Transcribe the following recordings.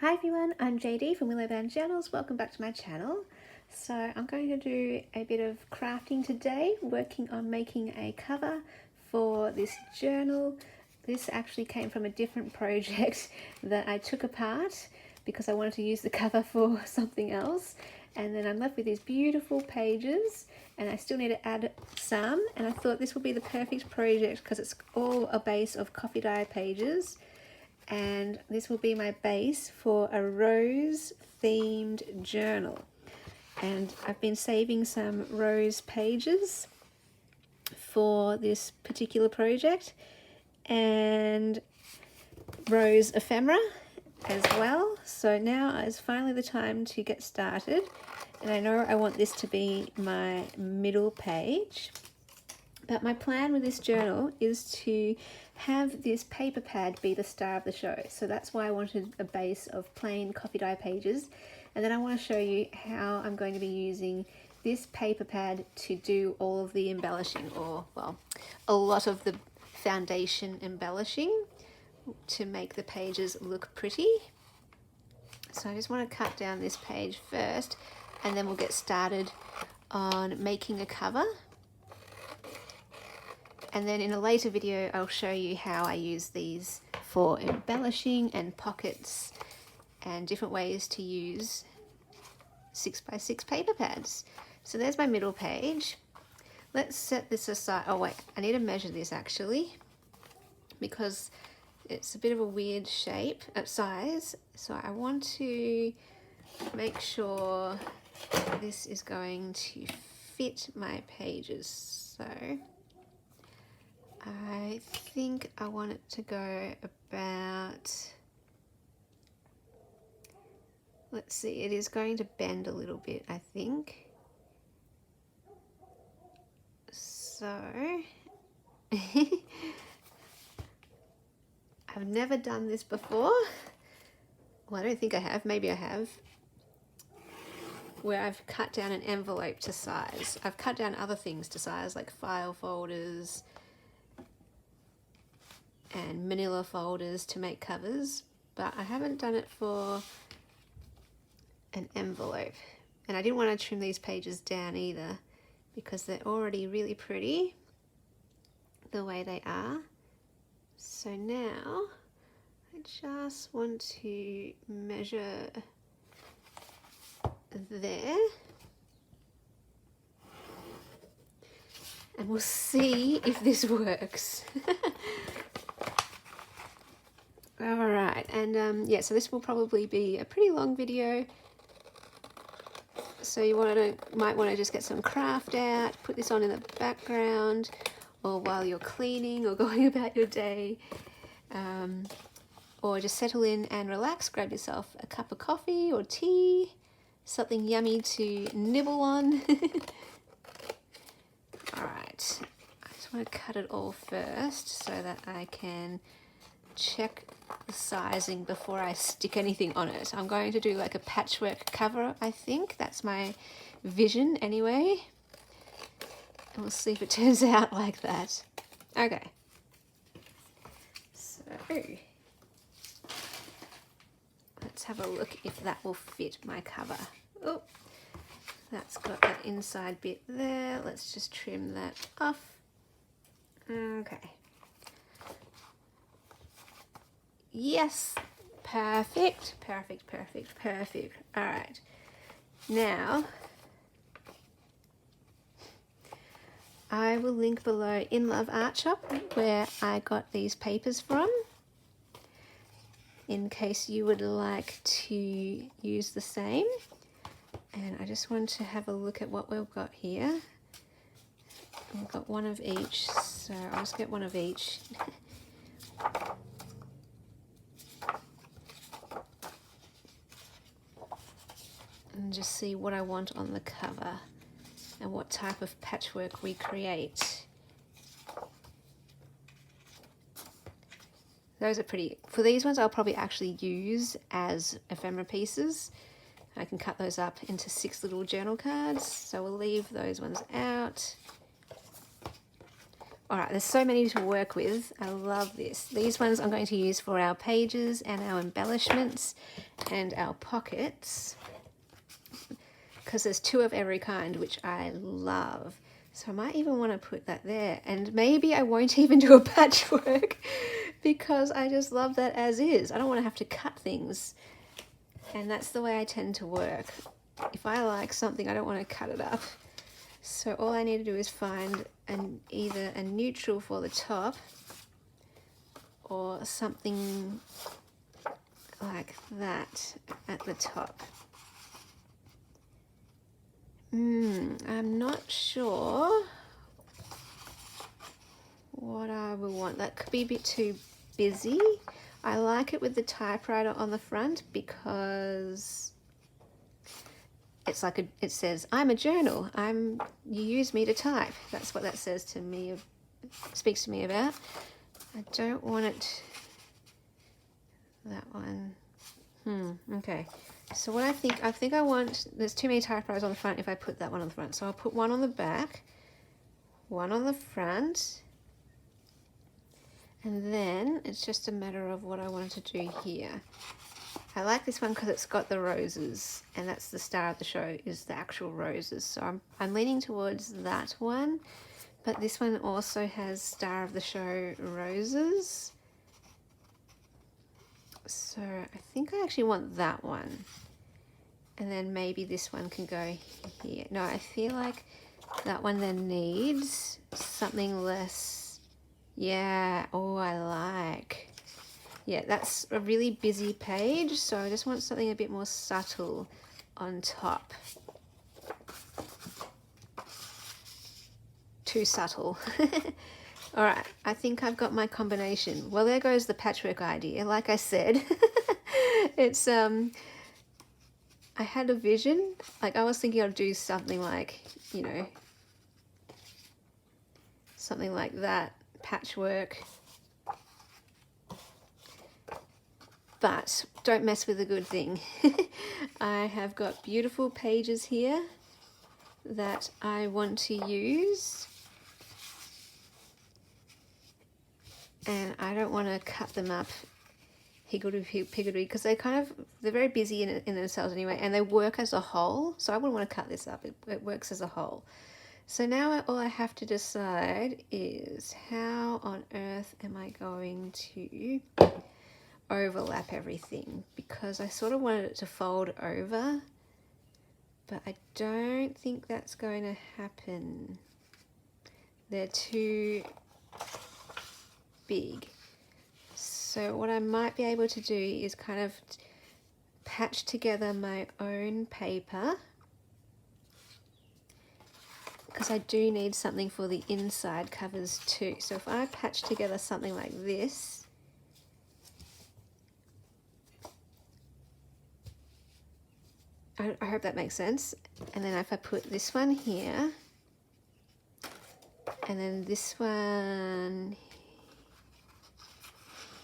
Hi everyone, I'm JD from Willowbound Journals. Welcome back to my channel. So I'm going to do a bit of crafting today, working on making a cover for this journal. This actually came from a different project that I took apart because I wanted to use the cover for something else. And then I'm left with these beautiful pages and I still need to add some. And I thought this would be the perfect project because it's all a base of coffee dye pages. And this will be my base for a rose themed journal. And I've been saving some rose pages for this particular project and rose ephemera as well. So now is finally the time to get started. And I know I want this to be my middle page. But my plan with this journal is to have this paper pad be the star of the show. So that's why I wanted a base of plain coffee dye pages. And then I want to show you how I'm going to be using this paper pad to do all of the embellishing, or well, a lot of the foundation embellishing to make the pages look pretty. So I just want to cut down this page first and then we'll get started on making a cover. And then in a later video, I'll show you how I use these for embellishing and pockets and different ways to use 6x6 paper pads. So there's my middle page. Let's set this aside. Oh wait, I need to measure this actually because it's a bit of a weird shape, size. So I want to make sure this is going to fit my pages. So I think I want it to go about, let's see, it is going to bend a little bit, I think. So, I've never done this before. Well, I don't think I have, maybe I have. Where I've cut down an envelope to size. I've cut down other things to size, like file folders and manila folders to make covers, but I haven't done it for an envelope. And I didn't want to trim these pages down either because they're already really pretty the way they are. So now I just want to measure there and we'll see if this works. All right, and yeah, so this will probably be a pretty long video. So you might want to just get some craft out, put this on in the background, or while you're cleaning or going about your day, or just settle in and relax. Grab yourself a cup of coffee or tea, something yummy to nibble on. All right, I just want to cut it all first so that I can check the sizing before I stick anything on it. I'm going to do like a patchwork cover, I think. That's my vision anyway. And we'll see if it turns out like that. Okay. So let's have a look if that will fit my cover. Oh, that's got that inside bit there. Let's just trim that off. Okay. Yes, perfect, perfect, perfect, perfect. All right, now I will link below In Love Art Shop where I got these papers from in case you would like to use the same. And I just want to have a look at what we've got here. We've got one of each, so I'll just get one of each. And just see what I want on the cover and what type of patchwork we create. Those are pretty. For these ones I'll probably actually use as ephemera pieces. I can cut those up into 6 little journal cards, so we'll leave those ones out. All right, there's so many to work with. I love this. These ones I'm going to use for our pages and our embellishments and our pockets, because there's 2 of every kind, which I love. So I might even want to put that there. And maybe I won't even do a patchwork because I just love that as is. I don't want to have to cut things. And that's the way I tend to work. If I like something, I don't want to cut it up. So all I need to do is find either a neutral for the top or something like that at the top. I'm not sure what I will want. That could be a bit too busy. I like it with the typewriter on the front because it's like it says, I'm a journal. You use me to type. That's what that says to me, speaks to me about. I don't want it, that one. Okay. So what I think I want, there's too many typewriters on the front if I put that one on the front. So I'll put one on the back, one on the front, and then it's just a matter of what I wanted to do here. I like this one because it's got the roses, and that's the star of the show, is the actual roses. So I'm leaning towards that one, but this one also has star of the show roses. So I think I actually want that one. And then maybe this one can go here. No, I feel like that one then needs something less. Yeah, oh, I like. Yeah, that's a really busy page, so I just want something a bit more subtle on top. Too subtle. All right, I think I've got my combination. Well, there goes the patchwork idea. Like I said, it's I had a vision. Like I was thinking I'd do something like, you know, something like that, patchwork. But don't mess with a good thing. I have got beautiful pages here that I want to use. And I don't want to cut them up higgledy-piggledy because they're very busy in themselves anyway, and they work as a whole. So I wouldn't want to cut this up. It works as a whole. So now all I have to decide is how on earth am I going to overlap everything, because I sort of wanted it to fold over, but I don't think that's going to happen. They're too big. So what I might be able to do is kind of patch together my own paper, because I do need something for the inside covers too. So if I patch together something like this, I hope that makes sense. And then if I put this one here, and then this one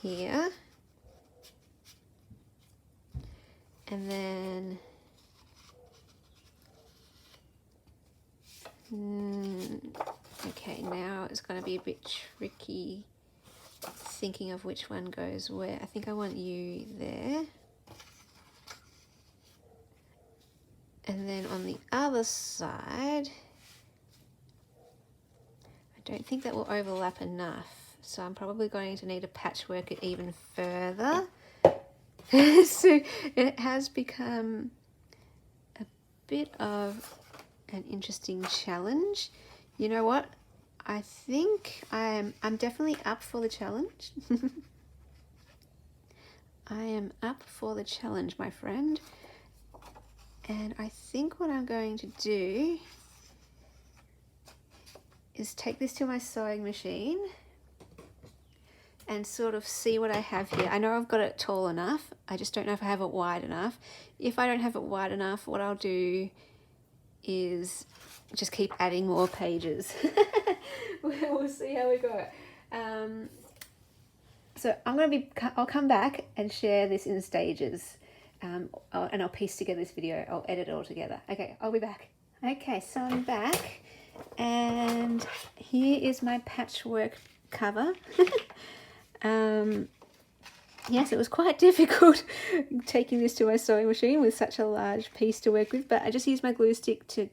here, and then okay, now it's going to be a bit tricky thinking of which one goes where. I think I want you there. And then on the other side, I don't think that will overlap enough. So I'm probably going to need to patchwork it even further. So it has become a bit of an interesting challenge. You know what? I think I'm definitely up for the challenge. I am up for the challenge, my friend. And I think what I'm going to do is take this to my sewing machine and sort of see what I have here. I know I've got it tall enough. I just don't know if I have it wide enough. If I don't have it wide enough, what I'll do is just keep adding more pages. We'll see how we go. So I'll come back and share this in stages. And I'll piece together this video. I'll edit it all together. Okay, I'll be back. Okay, so I'm back, And here is my patchwork cover. Yes, it was quite difficult taking this to my sewing machine with such a large piece to work with, but I just used my glue stick to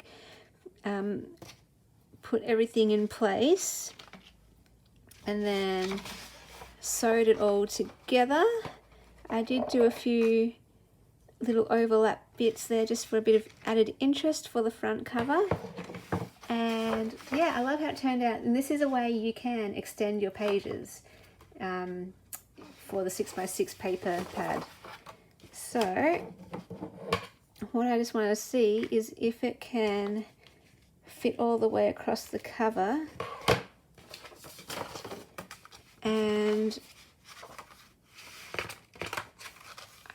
put everything in place and then sewed it all together. I did do a few little overlap bits there just for a bit of added interest for the front cover. And yeah, I love how it turned out. And this is a way you can extend your pages for the 6x6 paper pad. So what I just want to see is if it can fit all the way across the cover. And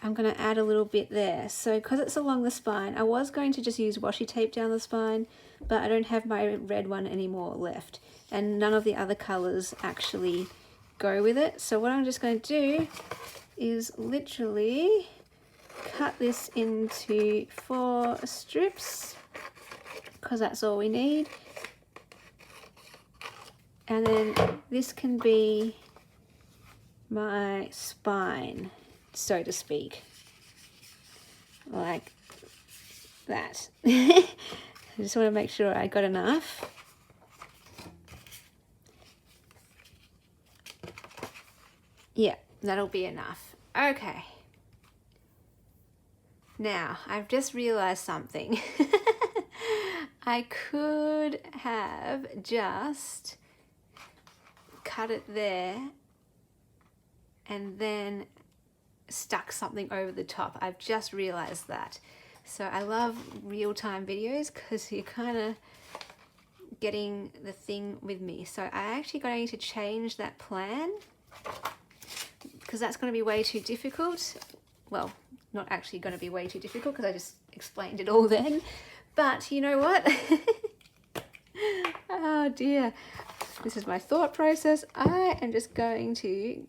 I'm going to add a little bit there. So because it's along the spine, I was going to just use washi tape down the spine, but I don't have my red one anymore left. And none of the other colours actually go with it. So what I'm just going to do is literally cut this into 4 strips, because that's all we need. And then this can be my spine, so to speak, like that. I just want to make sure I got enough. Yeah, that'll be enough. Okay. Now, I've just realized something. I could have just cut it there and then stuck something over the top. I've just realized that. So I love real-time videos because you're kind of getting the thing with me. So I actually going to change that plan because that's going to be way too difficult. Well, not actually going to be way too difficult because I just explained it all then. But you know what? Oh dear. This is my thought process. I am just going to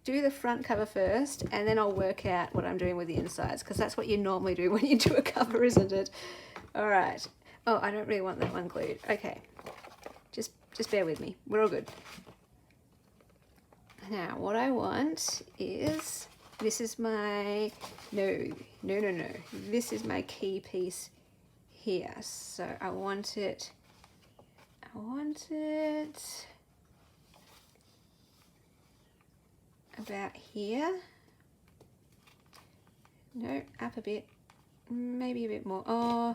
do the front cover first and then I'll work out what I'm doing with the insides, because that's what you normally do when you do a cover, isn't it? All right. Oh, I don't really want that one glued. Okay. Just bear with me. We're all good. Now, what I want is, this is my, no. This is my key piece here. So I want it about here. No, up a bit, maybe a bit more. Oh,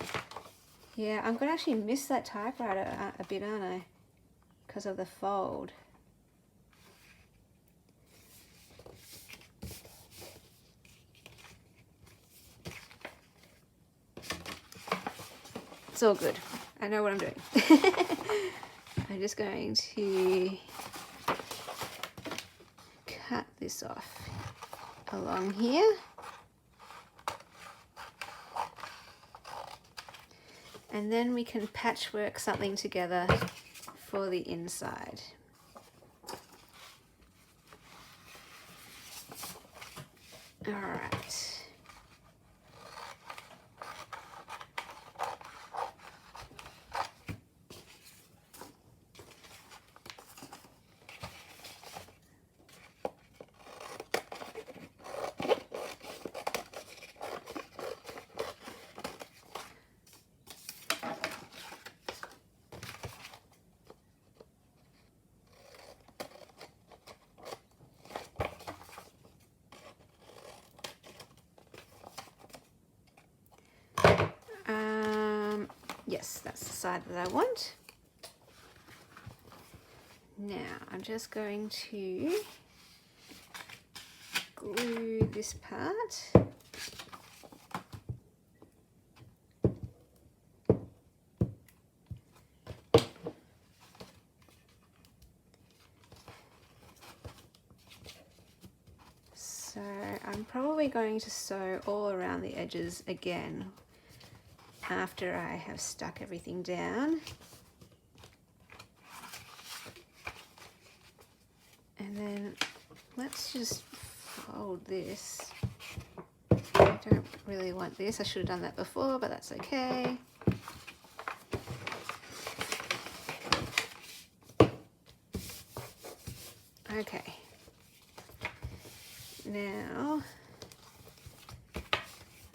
yeah, I'm gonna actually miss that typewriter a bit, aren't I? Because of the fold. It's all good. I know what I'm doing. I'm just going to cut this off along here. And then we can patchwork something together for the inside. All right. Yes, that's the side that I want. Now I'm just going to glue this part. So I'm probably going to sew all around the edges again after I have stuck everything down. And then let's just fold this. I don't really want this. I should have done that before, but that's okay. Okay. Now,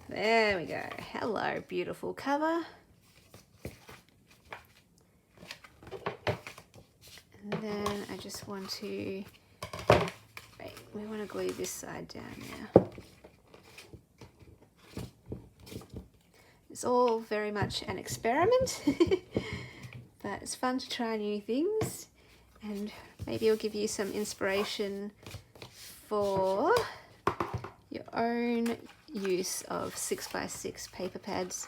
there we go. Hello, beautiful cover. And then I just want to, wait, we want to glue this side down now. It's all very much an experiment, but it's fun to try new things, and maybe it'll give you some inspiration for your own use of 6x6 paper pads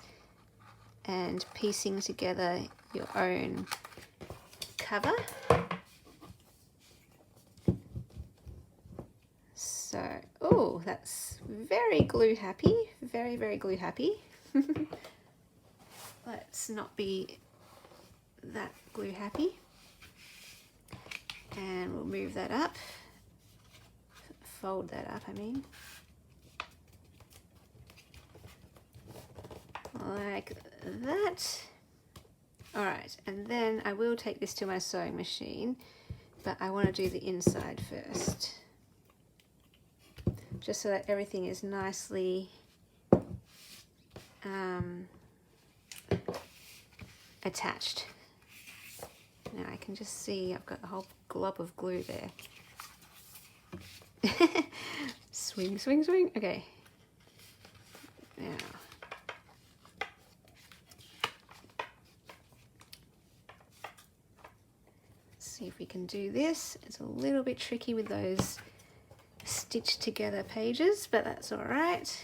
and piecing together your own cover. So, oh, that's very glue happy, very, very glue happy. Let's not be that glue happy. And we'll move that up, fold that up, I mean. Like that. All right, and then I will take this to my sewing machine, but I want to do the inside first, just so that everything is nicely attached. Now I can just see I've got a whole glob of glue there. Swing, swing, swing. Okay. Now. See if we can do this. It's a little bit tricky with those stitched together pages, but that's all right.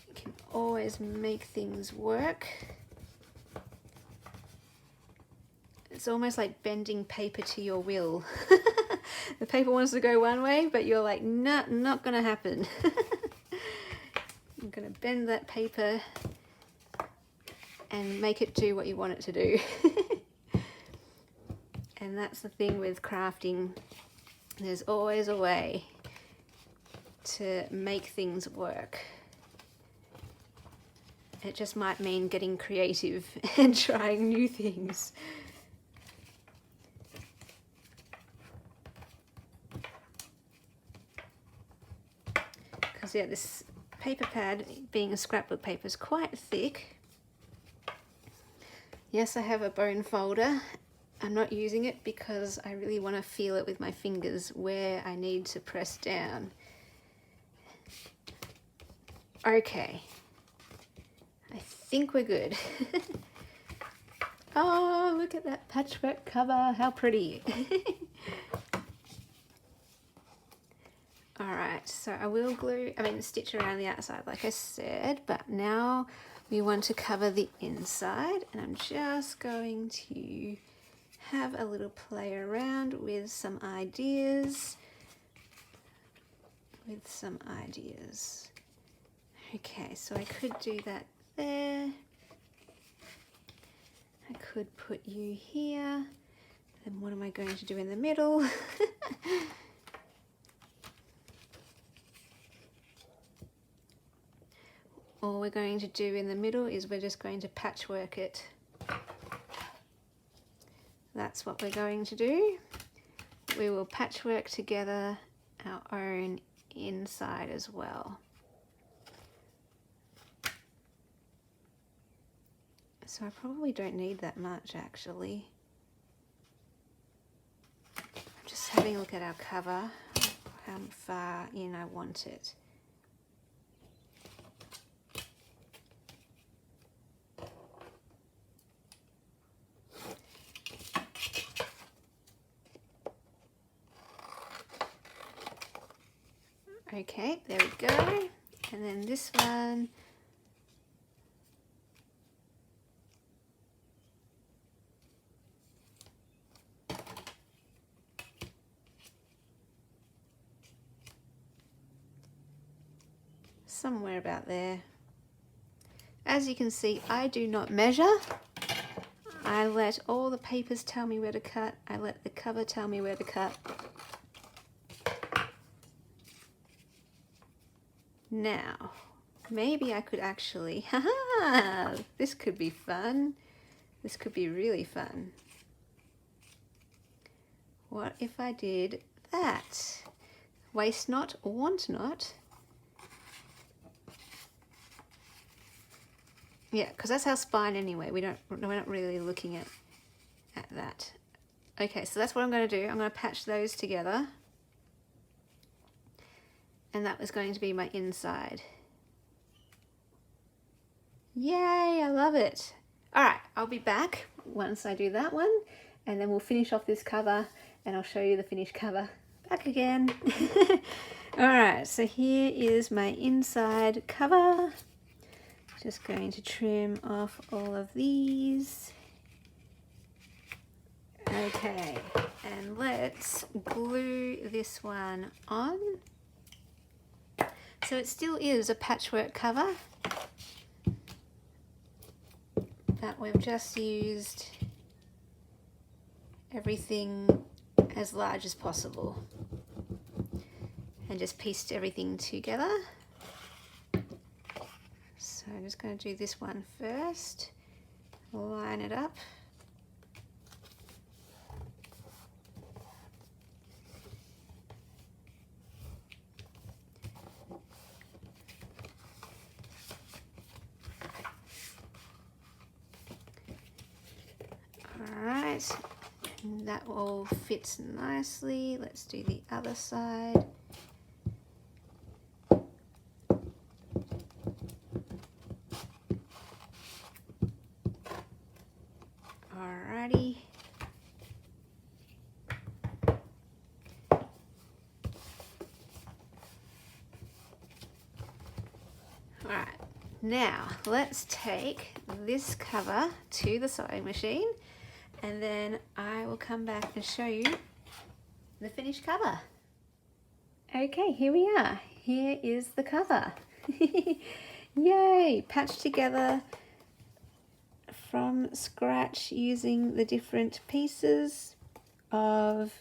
You can always make things work. It's almost like bending paper to your will. The paper wants to go one way, but you're like, nah, not gonna happen. I'm gonna bend that paper and make it do what you want it to do. And that's the thing with crafting. There's always a way to make things work. It just might mean getting creative and trying new things. Because yeah, this paper pad, being a scrapbook paper, is quite thick. Yes, I have a bone folder. I'm not using it because I really want to feel it with my fingers where I need to press down. Okay, I think we're good. Oh, look at that patchwork cover, how pretty. Alright, so I will stitch around the outside like I said, but now we want to cover the inside, and I'm just going to have a little play around with some ideas. Okay, so I could do that there. I could put you here. Then what am I going to do in the middle? All we're going to do in the middle is we're just going to patchwork it. That's what we're going to do. We will patchwork together our own inside as well. So I probably don't need that much actually. I'm just having a look at our cover, how far in I want it. Okay, there we go. And then this one, somewhere about there. As you can see, I do not measure. I let all the papers tell me where to cut. I let the cover tell me where to cut. Now, maybe I could actually, haha, this could be fun. This could be really fun. what if I did that? Waste not, want not. Yeah, because that's our spine anyway. We're not really looking at that. Okay, so that's what I'm going to do. I'm going to patch those together. And that was going to be my inside. Yay, I love it. All right, I'll be back once I do that one, and then we'll finish off this cover and I'll show you the finished cover. Back again. All right, so here is my inside cover. Just going to trim off all of these. Okay, and let's glue this one on. So it still is a patchwork cover, but we've just used everything as large as possible and just pieced everything together. So I'm just going to do this one first, line it up. Alright, that all fits nicely. Let's do the other side. Alrighty. Alright, now let's take this cover to the sewing machine, and then I will come back and show you the finished cover. Okay, here we are. Here is the cover. Yay! Patched together from scratch using the different pieces of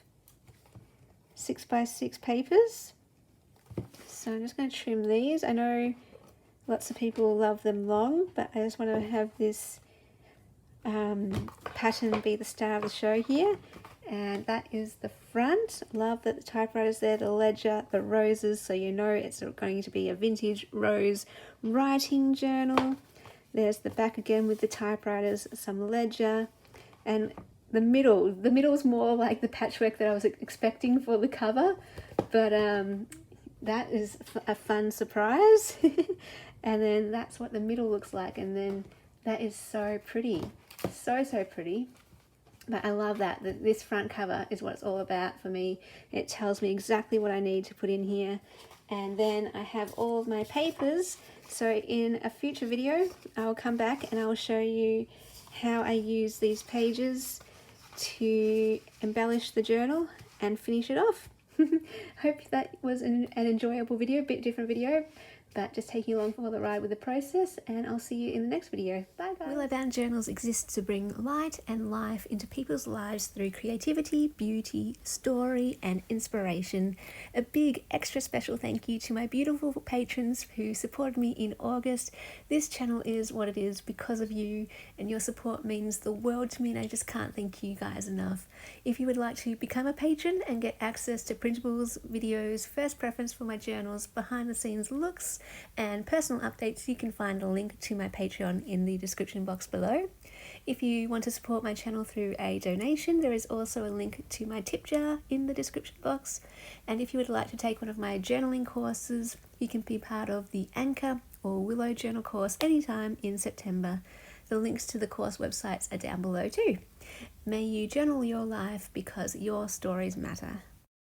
6x6 papers. So I'm just going to trim these. I know lots of people love them long, but I just want to have this pattern be the star of the show here. And that is the front. Love that the typewriter's there, the ledger, the roses, so you know it's going to be a vintage rose writing journal. There's the back again with the typewriters, some ledger, and the middle is more like the patchwork that I was expecting for the cover, but that is a fun surprise. And then that's what the middle looks like, and then that is so pretty, so pretty. But I love that this front cover is what it's all about for me. It tells me exactly what I need to put in here. And then I have all of my papers. So in a future video, I'll come back and I'll show you how I use these pages to embellish the journal and finish it off. Hope that was an enjoyable video, a bit different video, but just taking you along for the ride with the process, and I'll see you in the next video. Bye guys. Willow Bound Journals exist to bring light and life into people's lives through creativity, beauty, story and inspiration. A big extra special thank you to my beautiful patrons who supported me in August. This channel is what it is because of you, and your support means the world to me, and I just can't thank you guys enough. If you would like to become a patron and get access to printables, videos, first preference for my journals, behind the scenes looks and personal updates, you can find a link to my Patreon in the description box below. If you want to support my channel through a donation, there is also a link to my tip jar in the description box. And if you would like to take one of my journaling courses, you can be part of the Anchor or Willow Journal course anytime in September. The links to the course websites are down below too. May you journal your life because your stories matter.